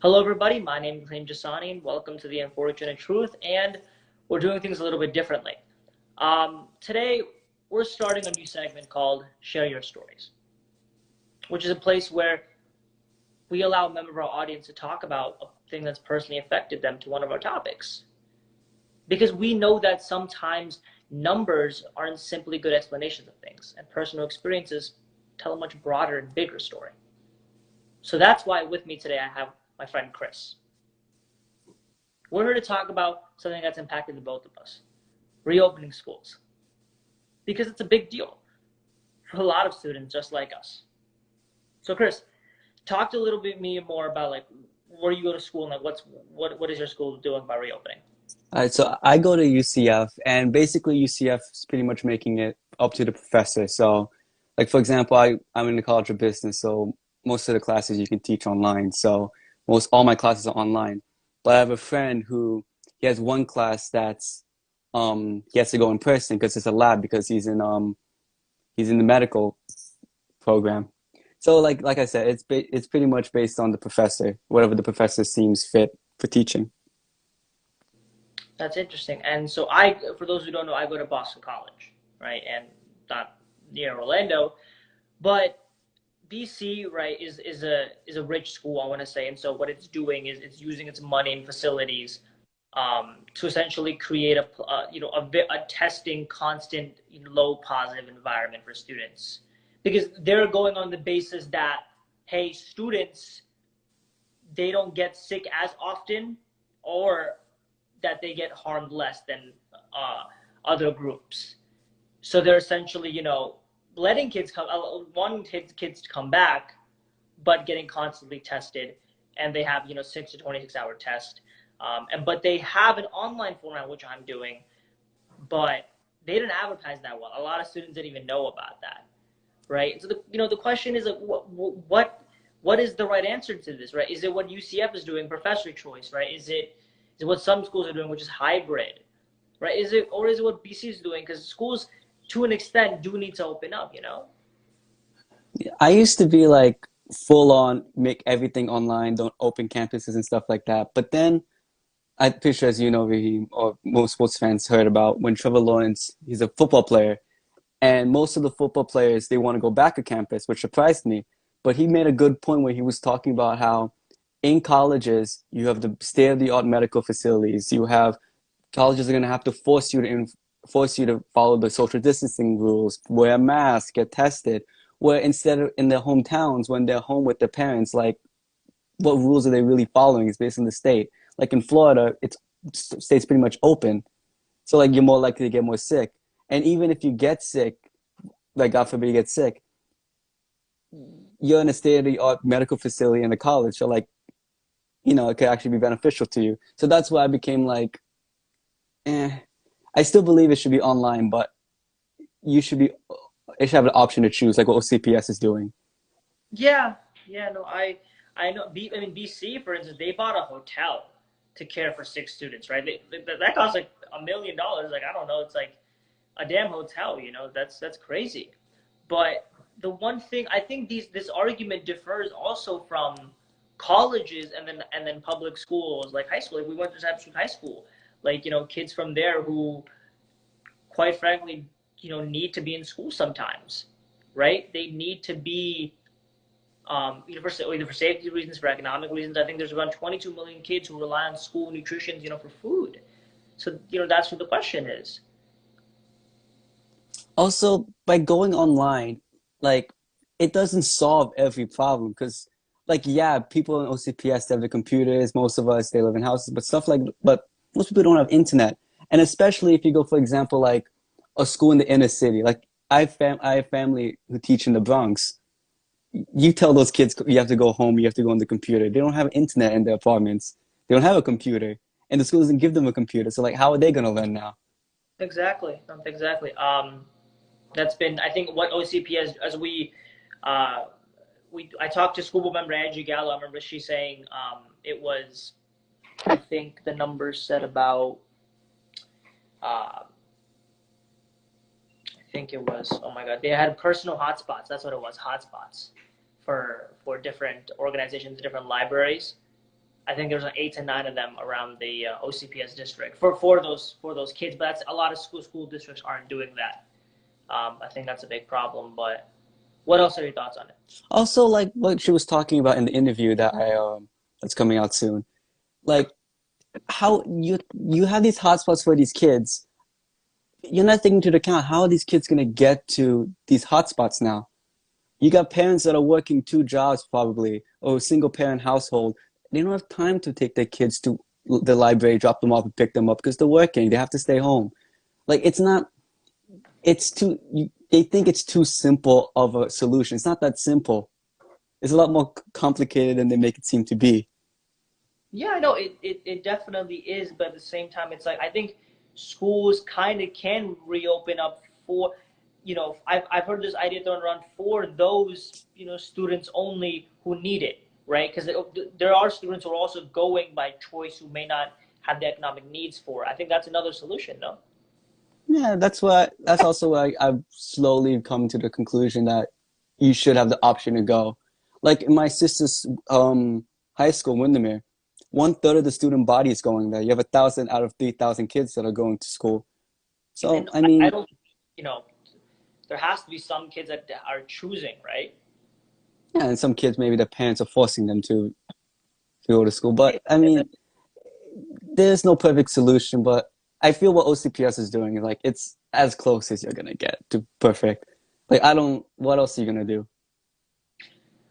Hello, everybody. My name is Haim Jasani, and welcome to The Unfortunate Truth. And we're doing things a little bit differently. Today, we're starting a new segment called Share Your Stories, which is a place where we allow a member of our audience to talk about a thing that's personally affected them to one of our topics. Because we know that sometimes numbers aren't simply good explanations of things, and personal experiences tell a much broader and bigger story. So that's why with me today I have my friend Chris. We're here to talk about something that's impacted the both of us, reopening schools, because it's a big deal for a lot of students just like us. So Chris, talk a little bit more about like where you go to school and like what is your school doing by reopening? All right, so I go to UCF, and basically UCF is pretty much making it up to the professor. So, like for example, I'm in the College of Business, so most of the classes you can teach online. So most all my classes are online. But I have a friend who he has one class that's he has to go in person because it's a lab because he's in the medical program. So like I said, it's pretty much based on the professor, whatever the professor seems fit for teaching. That's interesting. And so for those who don't know, I go to Boston College, right, and not near Orlando, but BC, right, is a rich school, I want to say, and so what it's doing is it's using its money and facilities to essentially create a testing constant low positive environment for students because they're going on the basis that hey, students they don't get sick as often or that they get harmed less than uh, other groups. So they're essentially letting kids come, wanting kids to come back, but getting constantly tested, and they have 6 to 26 hour test, but they have an online format which I'm doing, but they didn't advertise that well. A lot of students didn't even know about that, right? So the question is like, what is the right answer to this, right? Is it what UCF is doing, professor choice, right? Is it what some schools are doing, which is hybrid, right? Is it what BC is doing? Because schools, to an extent, do need to open up. I used to be like full on make everything online, don't open campuses and stuff like that. But then I'm pretty sure as you know, Raheem, or most sports fans heard about when Trevor Lawrence, he's a football player, and most of the football players they want to go back to campus, which surprised me. But he made a good point where he was talking about how in colleges you have the state-of-the-art medical facilities. You have colleges are going to have to force you to follow the social distancing rules, wear a mask, get tested. Where instead of in their hometowns, when they're home with their parents, like what rules are they really following is based on the state. Like in Florida, it's state's pretty much open, so like you're more likely to get more sick. And even if you get sick, like God forbid you get sick, you're in a state of the art medical facility in a college, so like it could actually be beneficial to you. So that's why I became like, eh. I still believe it should be online, but you should be it should have an option to choose, like what OCPS is doing. Yeah, yeah, no, I know. I mean, BC, for instance, they bought a hotel to care for 6 students, right? That costs like $1 million. Like I don't know, it's like a damn hotel. That's crazy. But the one thing I think this argument differs also from colleges and then public schools like high school. Like we went to Abstract High School, like kids from there who, quite frankly, need to be in school sometimes, right? They need to be either for safety reasons, for economic reasons. I think there's around 22 million kids who rely on school nutrition, for food. So, that's what the question is. Also, by going online, like it doesn't solve every problem because, like, yeah, people in OCPS have the computers. Most of us they live in houses, but most people don't have internet. And especially if you go, for example, like a school in the inner city. Like I have family who teach in the Bronx. You tell those kids you have to go home, you have to go on the computer. They don't have internet in their apartments. They don't have a computer, and the school doesn't give them a computer. So like, how are they gonna learn now? Exactly. Exactly. That's been, I think, what OCP as uh, I talked to school board member Angie Gallo. I remember she saying it was, I think the numbers said about, uh, I think it was, oh my God, they had personal hotspots. That's what it was, hotspots for different organizations, different libraries. I think there's like 8 to 9 of them around the OCPS district for those kids. But that's a lot of school districts aren't doing that. I think that's a big problem. But what else are your thoughts on it? Also, like what she was talking about in the interview that I that's coming out soon. Like how you have these hotspots for these kids. You're not taking into account how are these kids gonna get to these hotspots now. You got parents that are working two jobs probably, or a single parent household. They don't have time to take their kids to the library, drop them off, and pick them up because they're working. They have to stay home. Like it's not. It's too. They think it's too simple of a solution. It's not that simple. It's a lot more complicated than they make it seem to be. Yeah, I know it definitely is, but at the same time, it's like I think schools kind of can reopen up for, I've heard this idea thrown around for those, students only who need it, right? Because there are students who are also going by choice who may not have the economic needs for it. I think that's another solution, no? Yeah, that's why. That's also why I've slowly come to the conclusion that you should have the option to go. Like in my sister's high school, Windermere, 1/3 of the student body is going there. You have 1,000 out of 3,000 kids that are going to school. So And I I mean, don't, you know, there has to be some kids that are choosing, right? yeah, and some kids maybe their parents are forcing them to go to school. But I mean, there's no perfect solution. But I feel what OCPS is doing is like it's as close as you're gonna get to perfect. Like I don't. What else are you gonna do?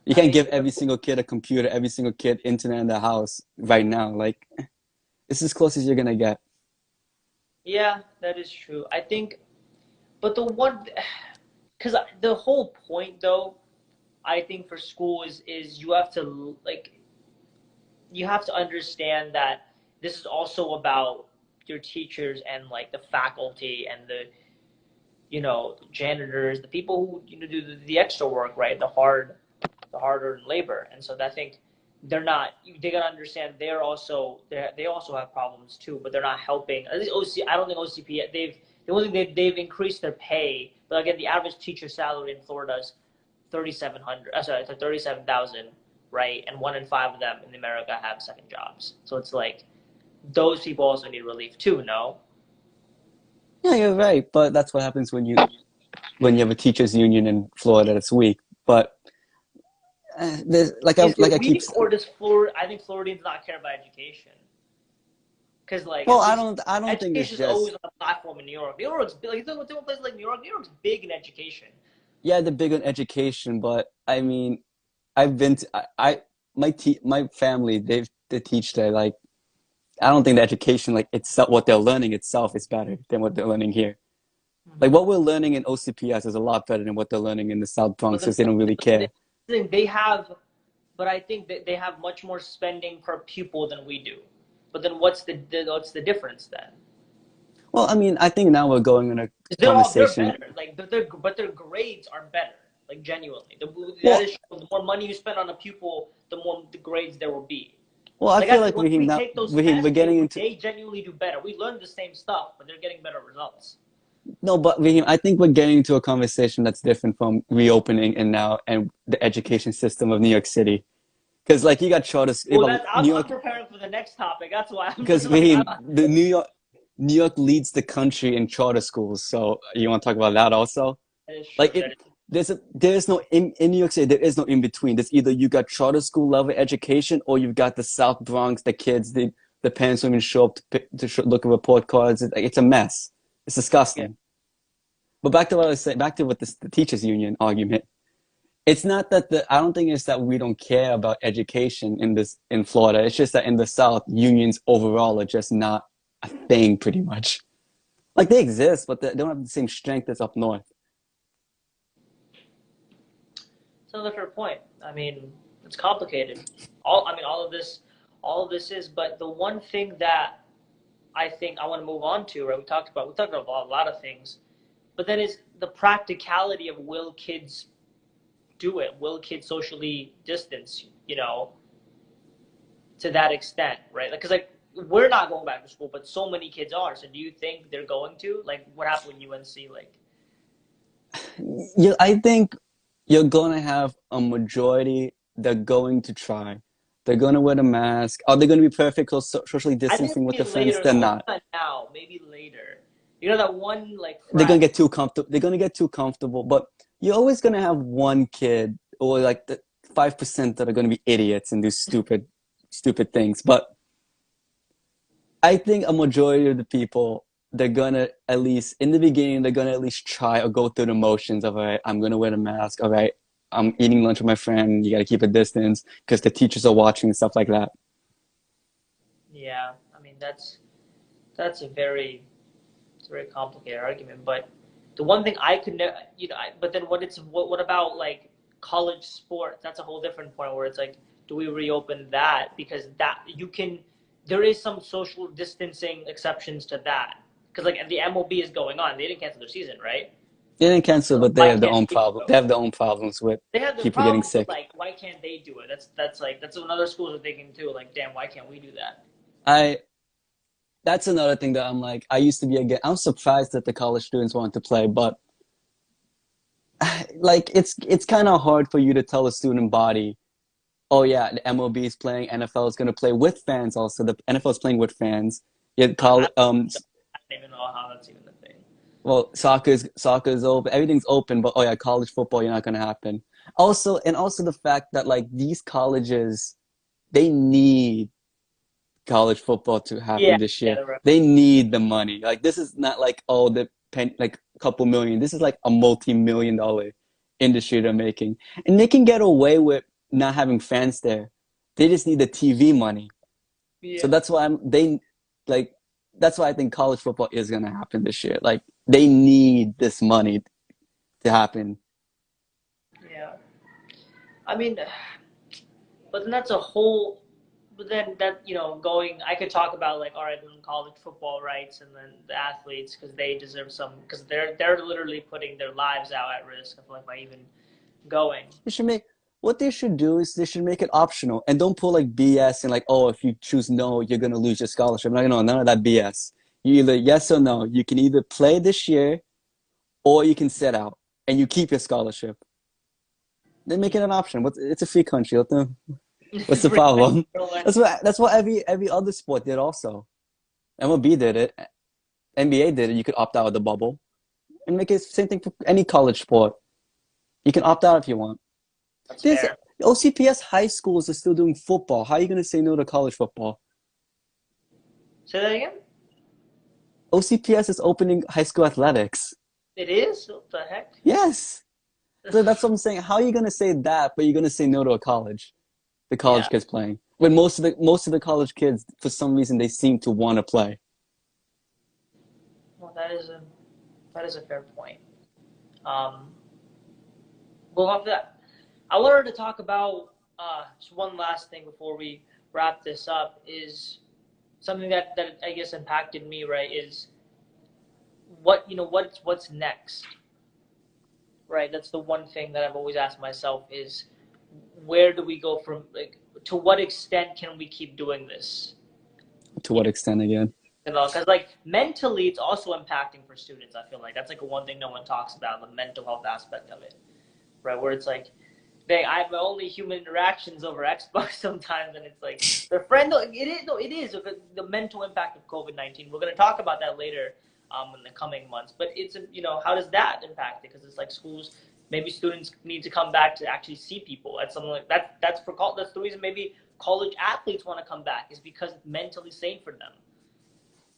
You I can't mean, give every single kid a computer, every single kid internet in their house right now. Like it's as close as you're gonna get. yeah, that is true. I think, but the one, because the whole point though, I think for school is you have to like you have to understand that this is also about your teachers and like the faculty and the janitors, the people who do the extra work, right? The harder labor. And so I think they're not. They gotta understand they also have problems too, but they're not helping. At least I don't think OCP they've the only thing they've increased their pay, but again, the average teacher salary in Florida is 3,700. Sorry, it's 37,000, right? And 1 in 5 of them in America have second jobs. So it's like those people also need relief too. No, Yeah, you're right. But that's what happens when you have a teachers union in Florida that's weak. But there's is like it I keep. weak or does Florida? I think Floridians not care about education. Because like Well, at least I don't think it's education is just. always on the platform in New York. New York's big. Like you think of places like New York. New York's big in education. Yeah, they're big on education, but I mean, I've been to my family they teach there. Like I don't think the education like itself what they're learning itself is better than what they're learning here. Like Mm-hmm. what we're learning in OCPS is a lot better than what they're learning in the South But Bronx the because they don't really care. they have, but I think that they have much more spending per pupil than we do. But then what's the difference then? Well, I mean, I think now we're going in a 'Cause they're conversation. better. Like but their grades are better. Like genuinely, that Well, is the more money you spend on a pupil, the more the grades there will be. well, I Like feel I, like when Raheem we now take those Raheem, we're tests, getting into they genuinely do better. We learn the same stuff, but they're getting better results. no, but Raheem, I think we're getting into a conversation that's different from reopening and now and the education system of New York City. Because like you got charters, Well, that's New I'm York. preparing for the next topic. That's why I'm Because like Raheem, the New York leads the country in charter schools. So you want to talk about that also? that is true. Like it, there's no in New York City there is no in between. There's either you got charter school level education or you've got the South Bronx, the kids, the parents don't even show up look at report cards. It's a mess. It's Yeah. disgusting. But back to what I was saying, back to what the teachers union argument. It's not that I don't think it's that we don't care about education in Florida. It's just that in the South, unions overall are just not a thing pretty much. Like they exist, but they don't have the same strength as up north. It's another fair point. I mean, it's complicated. All of this is. But the one thing that I think I want to move on to, right? We talked about a lot of things, but then is the practicality of will kids do it? Will kids socially distance? To that extent, right? Because we're not going back to school, but so many kids are. So do you think they're going to? Like what happened with UNC? Like I think you're gonna have a majority that are going to try. They're gonna wear the mask. Are they gonna be perfect socially I think distancing with the maybe friends? later They're though. Maybe not. not now. Maybe later. You know that one like They're frat. gonna get too comfortable. They're gonna get too comfortable. But you're always gonna have one kid or like the 5% that are gonna be idiots and do stupid things. But I think a majority of the people, they're gonna at least in the beginning, they're gonna at least try or go through the motions of, all right, I'm gonna wear the mask. All right, I'm eating lunch with my friend. You gotta keep a distance because the teachers are watching and stuff like that. Yeah, I mean that's a very it's a very complicated argument. But the one thing I could but then what about like college sports? That's a whole different point where it's like, do we reopen that because that you can there is some social distancing exceptions to that because like the MLB is going on. They didn't cancel their season, right? They didn't cancel, So but they why have their can't own they problem. go? They have their own problems with They have their people getting problems, but sick. like, why can't they do it? That's like that's what other schools are thinking too. Like, damn, why can't we do that? I That's another thing that I'm like, I used to be again. I'm surprised that the college students want to play, but like it's kind of hard for you to tell a student body, oh yeah, the MLB is playing, NFL is going to play with fans also. The NFL is playing with fans. Yet I don't even know how that's even a thing. well, soccer is open, everything's open, but oh yeah, college football, you're not going to happen. Also the fact that like these colleges, they need college football to Yeah, happen this yeah, year. the They need the money. Like this is not like oh like a couple million. This is like a multi-million-dollar industry they're making, and they can get away with not having fans there. They just need the TV money. So yeah, that's why like that's why I think college football is gonna happen this year. Like they need this money to happen. yeah. I mean, but then that's a whole. But then that going, I could talk about like, all right, then college football rights, and then the athletes because they deserve some because they're literally putting their lives out at risk. I feel like by even going. They should make What they should do is they should make it optional and don't pull like BS and like, oh, if you choose no, you're gonna lose your scholarship. Like, no, none of that BS. You either yes or no. You can either play this year or you can sit out and you keep your scholarship. Then make it an option. It's a free country. What's the problem? That's what every other sport did also. MLB did it. NBA did it. You could opt out of the bubble and make it the same thing for any college sport. You can opt out if you want. That's There's fair. OCPS high schools are still doing football. How are you going to say no to college football? Say that again. OCPS is opening high school athletics. It is. What the heck? Yes. So that's what I'm saying. How are you going to say that, but you're going to say no to a college? The Yeah. college kids playing. When most of the college kids, for some reason, they seem to want to play. Well, that is a fair point. Um, well, off that, I wanted to talk about just one last thing before we wrap this up is something that I guess impacted me, right? Is what's next, right? That's the one thing that I've always asked myself is where do we go from like to what extent can we keep doing this? To what extent again? Because like mentally, it's also impacting for students. I feel like that's like a one thing no one talks about the mental health aspect of it, right? Where it's like I have only human interactions over Xbox sometimes, and it's like their friend. It is the mental impact of COVID-19. We're gonna talk about that later in the coming months. But it's how does that impact it? Because it's like schools, maybe students need to come back to actually see people. That's something like that. That's the reason maybe college athletes want to come back is because it's mentally safe for them.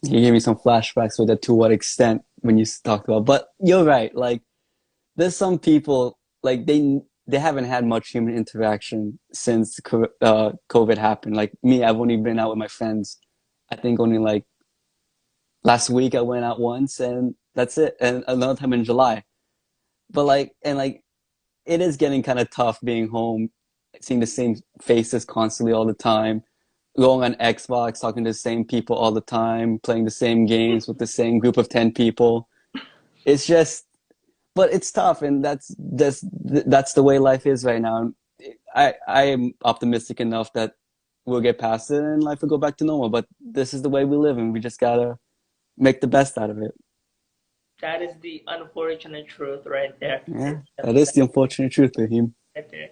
You gave me some flashbacks with the to what extent when you talked about. But you're right. Like there's some people like they haven't had much human interaction since COVID happened. Like me, I've only been out with my friends. I think only like last week I went out once, and that's it. And another time in July. But like it is getting kind of tough being home, seeing the same faces constantly all the time, going on Xbox, talking to the same people all the time, playing the same games with the same group of 10 people. It's just, but it's tough, and that's the way life is right now. I am optimistic enough that we'll get past it and life will go back to normal. But this is the way we live, and we just gotta make the best out of it. That is the unfortunate truth right there. Yeah, that is the unfortunate truth, Raheem. Right there.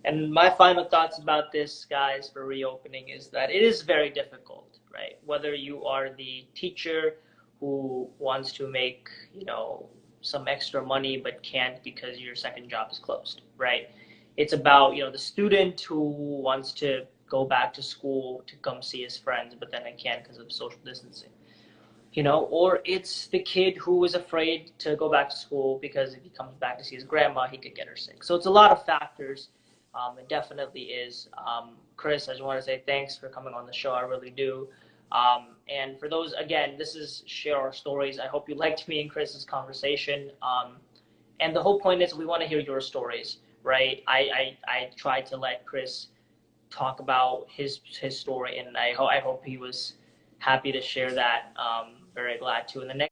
And my final thoughts about this, guys, for reopening is that it is very difficult, right? Whether you are the teacher who wants to make, some extra money but can't because your second job is closed, right? It's about, the student who wants to go back to school to come see his friends, but then I can't because of social distancing. Or it's the kid who is afraid to go back to school because if he comes back to see his grandma, he could get her sick. So it's a lot of factors. It definitely is. Chris, I just want to say thanks for coming on the show. I really do. And for those, again, this is Share Our Stories. I hope you liked me and Chris's conversation. And the whole point is we want to hear your stories, right? I tried to let Chris talk about his story, and I hope he was happy to share that. Very glad to. In the next